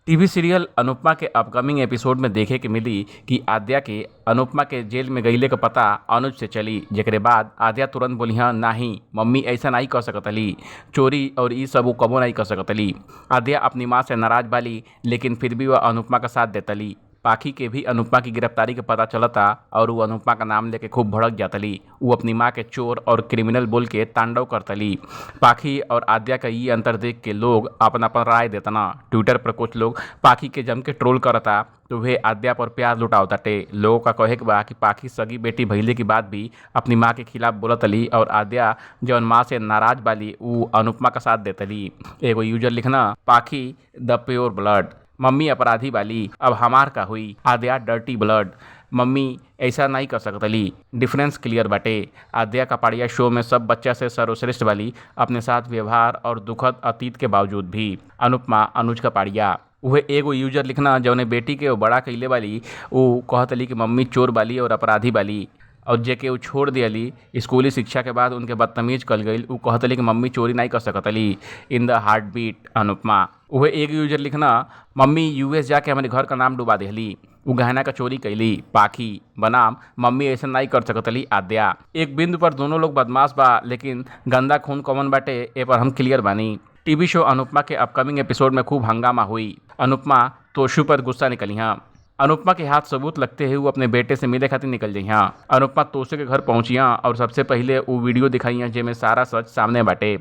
TV serial Anupama के upcoming episode में देखे के मिली कि आद्या के अनुपमा के जेल में गईले का पता अनुज से चली, जेकरे बाद आद्या तुरंत बोली हाँ नाही मम्मी ऐसा नहीं कर सकतली, चोरी और ई सब वो कबो नहीं कर सकतली। आद्या अपनी माँ से नाराज बाली, लेकिन फिर भी वह अनुपमा का साथ देतली। पाखी के भी अनुपमा की गिरफ्तारी के पता चलता और वो अनुपमा का नाम लेके खूब भड़क जातली। वो अपनी माँ के चोर और क्रिमिनल बोल के तांडव करतली। पाखी और आद्या का ये अंतर देख के लोग अपन अपन राय देतना। ट्विटर पर कुछ लोग पाखी के जम के ट्रोल करता तो वे आद्या पर प्यार लुटावताटे। लोगों का कहे के बा कि पाखी सगी बेटी भइले के बाद भी अपनी माँ के खिलाफ बोलतली और आद्या जौन माँ से नाराज बाली वो अनुपमा का साथ देतली। एगो यूजर लिखना पाखी द प्योर ब्लड, मम्मी अपराधी वाली, अब हमार का हुई आद्या डर्टी ब्लड, मम्मी ऐसा नहीं कर सकतली। डिफरेंस क्लियर बाटे। आद्या कपाड़िया शो में सब बच्चा से सर्वश्रेष्ठ वाली, अपने साथ व्यवहार और दुखद अतीत के बावजूद भी। अनुपमा अनुज कपाड़िया। वह एगो यूजर लिखना जौने बेटी के वो बड़ा कइले वाली वो कहतली कि मम्मी चोर वाली और अपराधी वाली, और जेके वो छोड़ दियली स्कूली शिक्षा के बाद उनके बदतमीज कल गई वो कहतली कि मम्मी चोरी नहीं कर सकतली। In the heart beat Anupama. वह एक यूजर लिखना मम्मी यूएस जाके हमारे घर का नाम डुबा देहली, वो गहना का चोरी कैली। पाखी बनाम मम्मी ऐसा नहीं कर सकतली आद्या। एक बिंदु पर दोनों लोग बदमाश बा, लेकिन गंदा खून कौन बाटे ए पर हम क्लियर बानी। टीवी शो अनुपमा के अपकमिंग एपिसोड में खूब हंगामा हुई। अनुपमा तोशु पर गुस्सा निकली हाँ। अनुपमा के हाथ सबूत लगते ही वो अपने बेटे से मिले खातिर निकल गई हाँ। अनुपमा तोशु के घर पहुंची हाँ और सबसे पहले वो वीडियो दिखाई हाँ जेमें सारा सच सामने बाटे।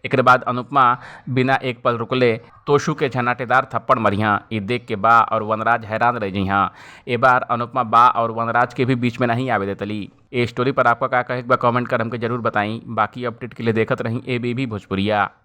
एक बाद अनुपमा बिना एक पल रुकले तोशु के झनाटेदार थप्पड़ मरियाँ। ये देख के बा और वनराज हैरान रह जइहाँ। ए बार अनुपमा बा और वनराज के भी बीच में नहीं आवे देतली। ये स्टोरी पर आपका क्या कहे बा कमेंट कर हमके जरूर बताई। बाकी अपडेट के लिए देखत रही एबीपी भोजपुरिया।